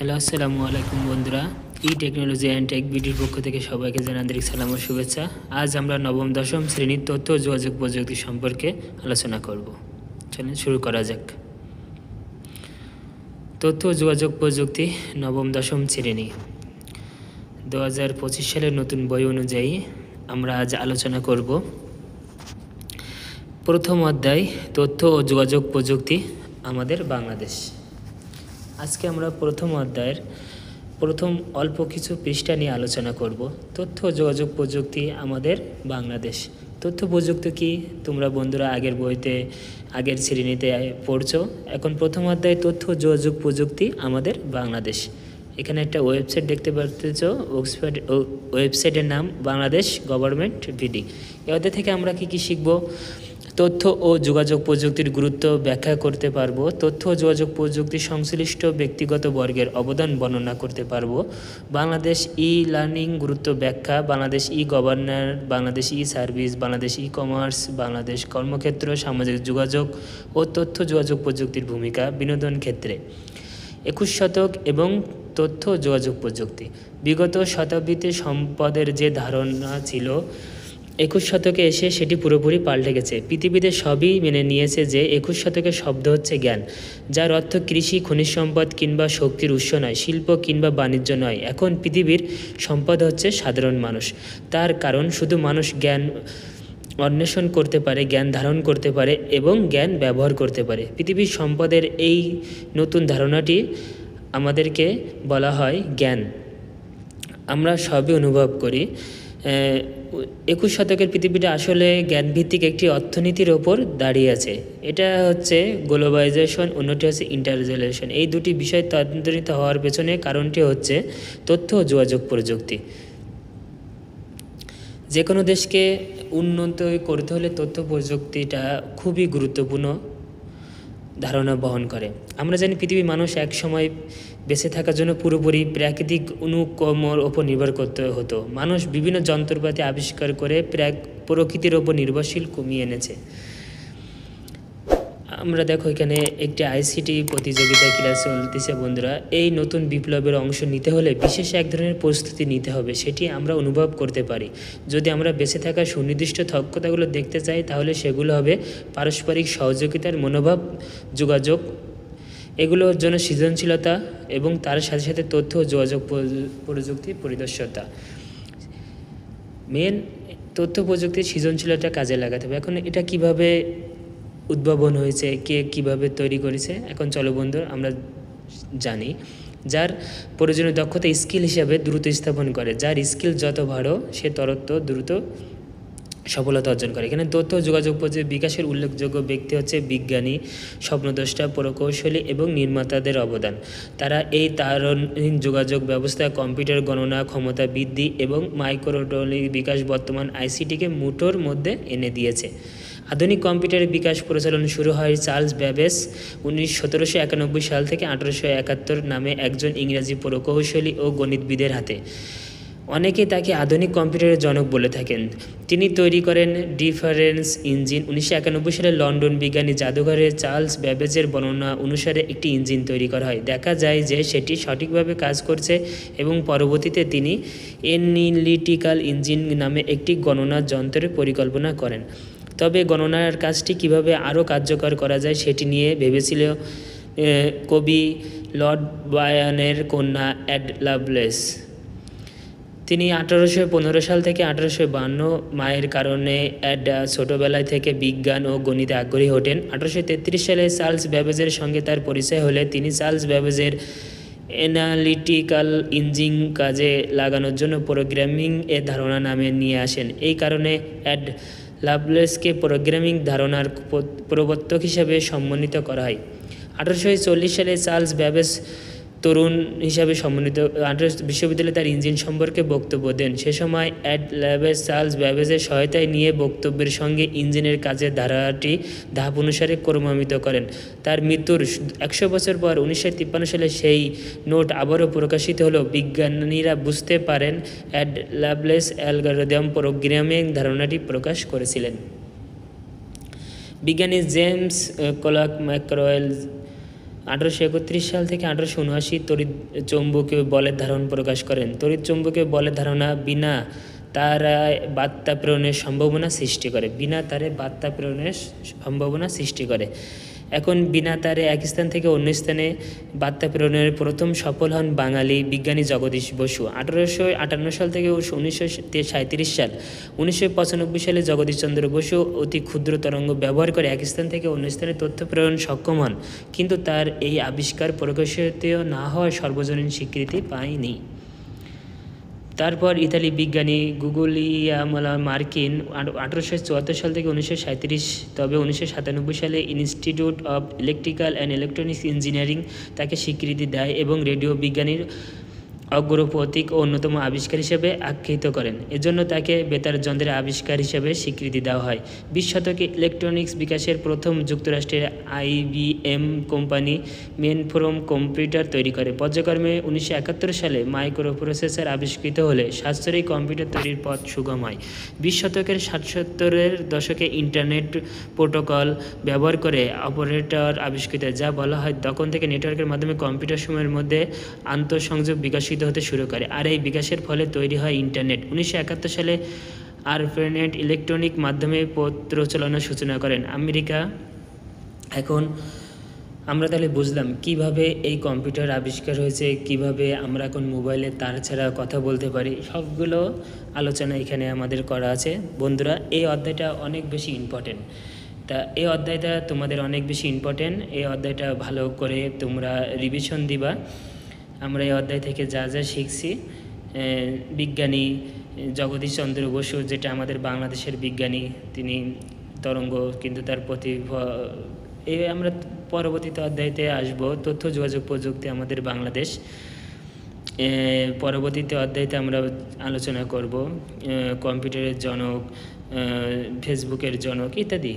Hello, আসসালামু আলাইকুম বন্ধুরা। টেকনোলজি অ্যান্ড টেক ভিডিওর পক্ষ থেকে সবাইকে জানাই আন্তরিক সালাম ও শুভেচ্ছা। আজ আমরা নবম দশম শ্রেণীর তথ্য ও যোগাযোগ প্রযুক্তি সম্পর্কে আলোচনা করব। চলুন শুরু করা যাক। তথ্য ও যোগাযোগ প্রযুক্তি নবম দশম শ্রেণী 2025 সালের নতুন বই অনুযায়ী আমরা আজ আলোচনা করব প্রথম অধ্যায় তথ্য ও যোগাযোগ প্রযুক্তি আমাদের বাংলাদেশ। আজকে আমরা প্রথম অধ্যায়ের প্রথম অল্প কিছু পৃষ্ঠা নিয়ে আলোচনা করব। তথ্য ও যোগাযোগ প্রযুক্তি আমাদের বাংলাদেশ। তথ্য প্রযুক্তি কি তোমরা বন্ধুরা আগের শ্রেণীতে পড়ছো। এখন প্রথম অধ্যায়ে তথ্য ও যোগাযোগ প্রযুক্তি আমাদের বাংলাদেশ। এখানে একটা ওয়েবসাইট দেখতে পাচ্ছ, ওয়েবসাইটের নাম বাংলাদেশ গভর্নমেন্ট ভিডি। এ অধ্যায় থেকে আমরা কি শিখব? তথ্য ও যোগাযোগ প্রযুক্তির গুরুত্ব ব্যাখ্যা করতে পারবো। তথ্য ও যোগাযোগ প্রযুক্তি সংশ্লিষ্ট ব্যক্তিগত বর্গের অবদান বর্ণনা করতে পারবো। বাংলাদেশ লার্নিং গুরুত্ব ব্যাখ্যা, Bangladesh governor, Bangladesh service, Bangladesh commerce, Bangladesh কর্মক্ষেত্র, সামাজিক যোগাযোগ ও তথ্য যোগাযোগ প্রযুক্তির ভূমিকা বিনোদন ক্ষেত্রে। 21 শতক এবং তথ্য যোগাযোগ প্রযুক্তি। বিগত শতাব্দীতে সম্পদের যে ধারণা ছিল, 21 শতকে এসে সেটি পুরোপুরি পাল্টে গেছে। পৃথিবীতে সবই মেনে নিয়েছে যে 21 শতকের শব্দ হচ্ছে জ্ঞান, যার অর্থ কৃষি, খনিজ সম্পদ কিংবা শক্তির উৎস নয়, শিল্প কিংবা বাণিজ্য নয়। এখন পৃথিবীর সম্পদ হচ্ছে সাধারণ মানুষ। তার কারণ শুধু মানুষ জ্ঞান অন্বেষণ করতে পারে, জ্ঞান ধারণ করতে পারে এবং জ্ঞান ব্যবহার করতে পারে। পৃথিবীর সম্পদের এই নতুন ধারণাটি আমাদেরকে বলা হয় জ্ঞান। আমরা সবই অনুভব করি। 21 শতকের পৃথিবীটা আসলে জ্ঞানভিত্তিক একটি অর্থনীতির ওপর দাঁড়িয়ে আছে। এটা হচ্ছে গ্লোবালাইজেশন, অন্যটি হচ্ছে ইন্টারজেলেশন। এই দুটি বিষয় তদান্তরিত হওয়ার পেছনে কারণটি হচ্ছে তথ্য ও যোগাযোগ প্রযুক্তি। যে কোনো দেশকে উন্নত করতে হলে তথ্য প্রযুক্তিটা খুবই গুরুত্বপূর্ণ ধারণা বহন করে। আমরা জানি পৃথিবীর মানুষ এক সময় বেঁচে থাকার জন্য পুরোপুরি প্রাকৃতিক অনুকর্মর ওপর নির্ভর করতে হতো। মানুষ বিভিন্ন যন্ত্রপাতি আবিষ্কার করে প্রকৃতির ওপর নির্ভরশীল কমিয়ে এনেছে। আমরা দেখো এখানে একটি আইসিটি প্রতিযোগিতা ক্লাস চলতেছে বন্ধুরা। এই নতুন বিপ্লবের অংশ নিতে হলে বিশেষ এক ধরনের প্রস্তুতি নিতে হবে, সেটি আমরা অনুভব করতে পারি। যদি আমরা বেঁচে থাকার সুনির্দিষ্ট দক্ষতাগুলো দেখতে চাই, তাহলে সেগুলো হবে পারস্পরিক সহযোগিতার মনোভাব, যোগাযোগ, এগুলোর জন্য সৃজনশীলতা এবং তার সাথে সাথে তথ্য ও যোগাযোগ প্রযুক্তি পরিদর্শকতা। মেন তথ্য প্রযুক্তির সৃজনশীলতা কাজে লাগাতে হবে। এখন এটা কিভাবে উদ্ভাবন হয়েছে, কে কিভাবে তৈরি করেছে, এখন চলো বন্ধু আমরা জানি। যার প্রয়োজনীয় দক্ষতা স্কিল হিসাবে দ্রুত স্থাপন করে, যার স্কিল যত ভালো সে দ্রুত সফলতা অর্জন করে। এখানে তথ্য যোগাযোগ প্রযুক্তির বিকাশের উল্লেখযোগ্য ব্যক্তি হচ্ছে বিজ্ঞানী, স্বপ্নদ্রষ্টা, প্রকৌশলী এবং নির্মাতাদের অবদান। তারা এই তারহীন যোগাযোগ ব্যবস্থা, কম্পিউটার গণনা ক্ষমতা বৃদ্ধি এবং মাইক্রোটোনিক বিকাশ বর্তমান আইসিটিকে মুঠোর মধ্যে এনে দিয়েছে। আধুনিক কম্পিউটারের বিকাশ পরিচালনা শুরু হয় চার্লস ব্যাবেজ 1791 সাল থেকে 1871 নামে একজন ইংরেজি প্রকৌশলী ও গণিতবিদের হাতে। অনেকে তাকে আধুনিক কম্পিউটারের জনক বলে থাকেন। তিনি তৈরি করেন ডিফারেন্স ইঞ্জিন। 1991 সালে লন্ডন বিজ্ঞানী জাদুঘরে চার্লস ব্যাবেজের বর্ণনা অনুসারে একটি ইঞ্জিন তৈরি করা হয়। দেখা যায় যে সেটি সঠিকভাবে কাজ করছে এবং পরবর্তীতে তিনি এনালিটিক্যাল ইঞ্জিন নামে একটি গণনা যন্ত্রের পরিকল্পনা করেন। তবে গণনার কাজটি কিভাবে আরও কার্যকর করা যায় সেটি নিয়ে ভেবেছিল কবি লর্ড বায়ানের কন্যা অ্যাড লাভলেস। তিনি 1815 সাল থেকে 1852 মায়ের কারণে ছোটবেলায় থেকে বিজ্ঞান ও গণিতে আগ্রহী ওঠেন। 1833 সালে চার্লস ব্যাবেজের সঙ্গে তার পরিচয় হলে তিনি চার্লস ব্যাবেজের এনালিটিক্যাল ইঞ্জিন কাজে লাগানোর জন্য প্রোগ্রামিং এর ধারণা নামে নিয়ে আসেন। এই কারণে অ্যাড লাভলেসকে প্রোগ্রামিং ধারণার প্রবর্তক হিসাবে সম্মানিত করা হয়। 1840 সালে চার্লস ব্যাবেজ তরুণ হিসাবে সম্মানিত বিশ্ববিদ্যালয়ে তার ইঞ্জিন সম্পর্কে বক্তব্য দেন। সে সময় অ্যাড লাভলেস চার্লস ব্যাবেজের সহায়তায় নিয়ে বক্তব্যের সঙ্গে ইঞ্জিনের কাজের ধারাটি ধাপ অনুসারে ক্রমান্বিত করেন। তার মৃত্যুর 100 বছর পর 1953 সালে সেই নোট আবারও প্রকাশিত হলো। বিজ্ঞানীরা বুঝতে পারেন অ্যাড লাভলেস অ্যালগরিদম প্রোগ্রামিং ধারণাটি প্রকাশ করেছিলেন। বিজ্ঞানী জেমস ক্লার্ক ম্যাকওয়েল 1831 সাল থেকে 1879 তড়িৎ চৌম্বকীয় বলের ধারণা প্রকাশ করেন। তড়িৎ চৌম্বকীয় বলের ধারণা বিনা তারায় বার্তা প্রেরণের সম্ভাবনা সৃষ্টি করে, বিনা তারে বার্তা প্রেরণের সম্ভাবনা সৃষ্টি করে। এখন বিনা তারে এক স্থান থেকে অন্য স্থানে বার্তা প্রেরণের প্রথম সফল হন বাঙালি বিজ্ঞানী জগদীশ বসু 1858 সাল থেকে 1937 সাল। 1995 সালে জগদীশচন্দ্র বসু অতি ক্ষুদ্র তরঙ্গ ব্যবহার করে এক স্থান থেকে অন্য স্থানে তথ্য প্রেরণ সক্ষম হন, কিন্তু তার এই আবিষ্কার প্রকাশিত না হওয়ায় সর্বজনীন স্বীকৃতি পায়নি। তারপর ইতালি বিজ্ঞানী গুগলিয়ামো মার্কিন 1874 সাল থেকে 1937, তবে 1997 সালে institute of electrical and electronics engineering তাকে স্বীকৃতি দেয় এবং রেডিও বিজ্ঞানীর অগ্রপথিক ও অন্যতম আবিষ্কার হিসেবে আখ্যায়িত করেন। এজন্য তাকে বেতার যন্ত্রের আবিষ্কার হিসেবে স্বীকৃতি দেওয়া হয়। 20 শতকে ইলেকট্রনিক্স বিকাশের প্রথম যুক্তরাষ্ট্রের IBM কোম্পানি মেইনফ্রেম কম্পিউটার তৈরি করে। পর্যায়ক্রমে 1971 সালে মাইক্রোপ্রসেসর আবিষ্কৃত হলে সাশ্রয়ী কম্পিউটার তৈরির পথ সুগম হয়। 20 শতকের 60-70-এর দশকে ইন্টারনেট প্রোটোকল ব্যবহার করে অপারেটর আবিষ্কৃত হয়, যা বলা হয় তখন থেকে নেটওয়ার্কের মাধ্যমে কম্পিউটার সমূহের মধ্যে আন্তঃসংযোগ বিকশিত হতে শুরু করে, আর এই বিকাশের ফলে তৈরি হয় ইন্টারনেট। 1971 সালে আরপানেট ইলেকট্রনিক মাধ্যমে পত্র চালানোর সূচনা করেন আমেরিকা। এখন আমরা তাহলে বুঝলাম কিভাবে এই কম্পিউটার আবিষ্কার হয়েছে, কিভাবে আমরা এখন মোবাইলে তার ছাড়া কথা বলতে পারি, সবগুলো আলোচনা এখানে আমাদের করা আছে। বন্ধুরা, এই অধ্যায়টা অনেক বেশি ইম্পর্টেন্ট। তা এই অধ্যায়টা তোমাদের অনেক বেশি ইম্পর্টেন্ট। এই অধ্যায়টা ভালো করে তোমরা রিভিশন দিবা। আমরা এই অধ্যায় থেকে যা যা শিখছি, বিজ্ঞানী জগদীশচন্দ্র বসু, যেটা আমাদের বাংলাদেশের বিজ্ঞানী, তিনি তরঙ্গ, কিন্তু তার এই আমরা পরবর্তীতে অধ্যায়তে আসব তথ্য যোগাযোগ প্রযুক্তি আমাদের বাংলাদেশ। পরবর্তীতে অধ্যায়তে আমরা আলোচনা করব কম্পিউটারের জনক, ফেসবুকের জনক ইত্যাদি।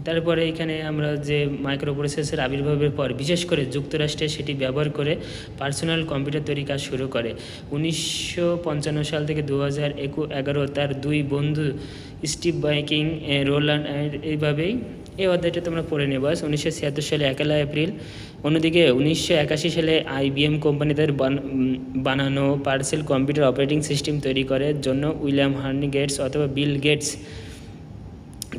তারপরে এখানে আমরা যে মাইক্রোপ্রসেসর আবির্ভাবের পর বিশেষ করে যুক্তরাষ্ট্রে সেটি ব্যবহার করে পার্সোনাল কম্পিউটার তৈরি কাজ শুরু করে। 1955 সাল থেকে 2011 তার দুই বন্ধু স্টিভ বাইকিং, রোল্যান্ড, এইভাবেই এই অধ্যায়টা তোমরা পড়ে নেব। 1976 সালে 1 এপ্রিল। অন্যদিকে 1981 সালে IBM কোম্পানি তাদের বানানো পার্সেল কম্পিউটার অপারেটিং সিস্টেম তৈরি করার জন্য উইলিয়াম হার্নি গেটস অথবা বিল গেটস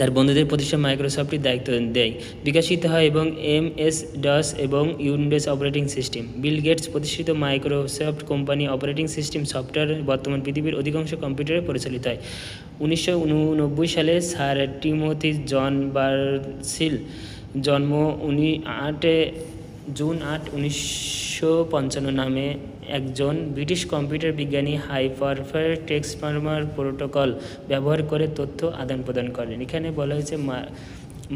তার বন্ধুদের প্রতিষ্ঠান মাইক্রোসফটের দায়িত্ব দেয়। বিকশিত হয় এবং MS-DOS এবং Windows operating system. Bill Gates প্রতিষ্ঠিত Microsoft company operating system software বর্তমান পৃথিবীর অধিকাংশ কম্পিউটারে পরিচালিত হয়। 1989 সালে স্যার টিমোথি জন বার্নস-হিল জন্ম। 8 জুন 1955 নামে একজন ব্রিটিশ কম্পিউটার বিজ্ঞানী হাইপারফার ট্রান্সফর্মার প্রোটোকল ব্যবহার করে তথ্য আদান প্রদান করেন। এখানে বলা হয়েছে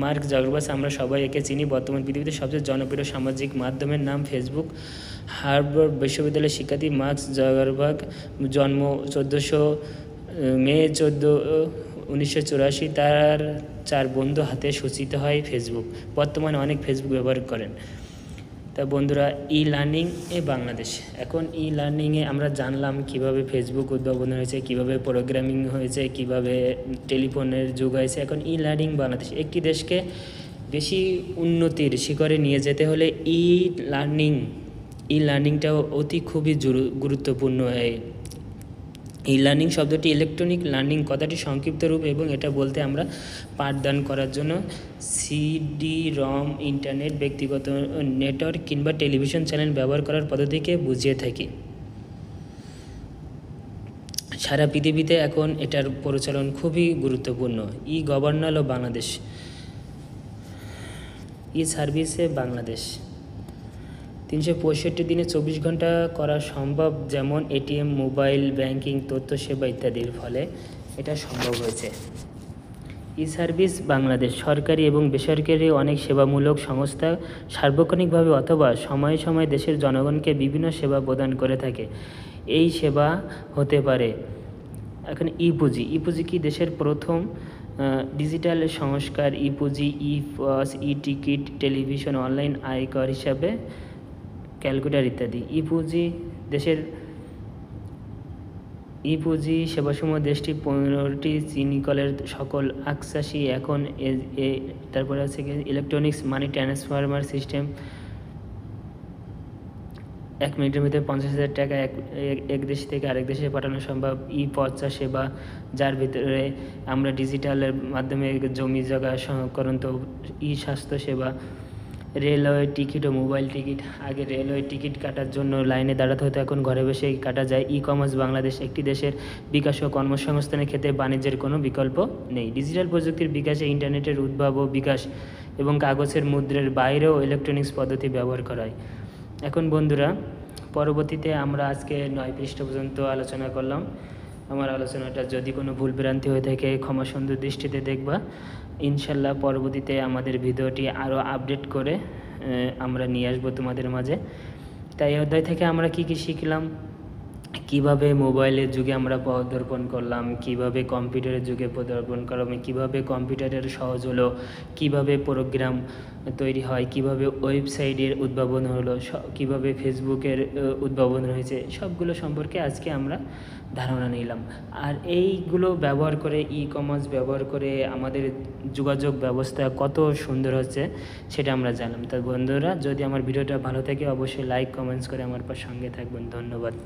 মার্ক জাকারবার্গ, আমরা সবাই একে চিনি। বর্তমান পৃথিবীতে সবচেয়ে জনপ্রিয় সামাজিক মাধ্যমের নাম ফেসবুক। হার্ভার্ড বিশ্ববিদ্যালয়ের শিক্ষার্থী মার্ক জাকারবার্গ, জন্ম 14 মে 1984। তার 4 বন্ধু হাতে সূচিত হয় ফেসবুক। বর্তমানে অনেক ফেসবুক ব্যবহার করেন। তা বন্ধুরা, লার্নিং বাংলাদেশ। এখন লার্নিংয়ে আমরা জানলাম কিভাবে ফেসবুক উদ্ভাবন হয়েছে, কিভাবে প্রোগ্রামিং হয়েছে, কিভাবে টেলিফোনের যুগ হয়েছে। এখন লার্নিং বাংলাদেশ। একটি দেশকে বেশি উন্নতির শিখরে নিয়ে যেতে হলে লার্নিংটাও খুবই গুরুত্বপূর্ণ। লার্নিং শব্দটি ইলেকট্রনিক লার্নিং কথাটি সংক্ষিপ্ত রূপ, এবং এটা বলতে আমরা পাঠদান করার জন্য CD-ROM, ইন্টারনেট, ব্যক্তিগত নেটওয়ার্ক কিংবা টেলিভিশন চ্যানেল ব্যবহার করার পদ্ধতিকে বুঝিয়ে থাকি। সারা পৃথিবীতে এখন এটার পরিচালন খুবই গুরুত্বপূর্ণ। গভর্নাল ও বাংলাদেশ। সার্ভিসে বাংলাদেশ 365 দিনে 24 ঘন্টা করা সম্ভব, যেমন ATM, মোবাইল ব্যাংকিং, তথ্য সেবা ইত্যাদির ফলে এটা সম্ভব হয়েছে। সার্ভিস বাংলাদেশ সরকারি এবং বেসরকারি অনেক সেবামূলক সংস্থা সার্বক্ষণিকভাবে অথবা সময়ে সময়ে দেশের জনগণকে বিভিন্ন সেবা প্রদান করে থাকে। এই সেবা হতে পারে এখন ইপুজি কি দেশের প্রথম ডিজিটাল সংস্কার। ইপুজি, ই-পাস, ই-টিকিট, টেলিভিশন, অনলাইন আয়কর হিসাবে ক্যালকুলেটর ইত্যাদি। ইপুজি সেবাসমূহ দেশটি 15টি চিনিকলের সকল আখচাষি এখন তারপরে আছে ইলেকট্রনিক্স মানি ট্রান্সফার সিস্টেম 1 মিনিটের ভিতরে 50,000 টাকা এক দেশ থেকে আরেক দেশে পাঠানো সম্ভব। পৌঁছা সেবা, যার ভিতরে আমরা ডিজিটালের মাধ্যমে জমি জায়গা সংরক্ষণ, তো স্বাস্থ্য সেবা, রেলওয়ে টিকিট ও মোবাইল টিকিট। আগে রেলওয়ে টিকিট কাটার জন্য লাইনে দাঁড়াতে হতো, এখন ঘরে বসেই কাটা যায়। কমার্স বাংলাদেশ একটি দেশের বিকাশ ও কর্মসংস্থানের ক্ষেত্রে বাণিজ্যের কোনো বিকল্প নেই। ডিজিটাল প্রযুক্তির বিকাশে ইন্টারনেটের উদ্ভাব ও বিকাশ এবং কাগজের মুদ্রার বাইরেও ইলেকট্রনিক্স পদ্ধতি ব্যবহার করা হয়। এখন বন্ধুরা, পরবর্তীতে আমরা আজকে 9 পৃষ্ঠা পর্যন্ত আলোচনা করলাম। আমার আলোচনাটা যদি কোনো ভুল ভ্রান্তি হয়ে থাকে ক্ষমা সুন্দর দৃষ্টিতে দেখবা। ইনশাল্লাহ পরবর্তীতে আমাদের ভিডিওটি আরও আপডেট করে আমরা নিয়ে আসবো তোমাদের মাঝে। তাই এই অধ্যায় থেকে আমরা কি শিখলাম, কিভাবে মোবাইলের যুগে আমরা পদার্পণ করলাম, কিভাবে কম্পিউটারের যুগে পদার্পণ করলাম, কিভাবে কম্পিউটারের সহজ হলো, কিভাবে প্রোগ্রাম তৈরি হয়, কিভাবে ওয়েবসাইটের উদ্ভাবন হলো, কিভাবে ফেসবুকের উদ্ভাবন হয়েছে, সবগুলো সম্পর্কে আজকে আমরা ধারণা নিলাম। আর এইগুলো ব্যবহার করে কমার্স ব্যবহার করে আমাদের যোগাযোগ ব্যবস্থা কত সুন্দর হচ্ছে সেটা আমরা জানলাম। তো বন্ধুরা, যদি আমার ভিডিওটা ভালো থাকে অবশ্যই লাইক কমেন্টস করে আমার সঙ্গে থাকবেন। ধন্যবাদ।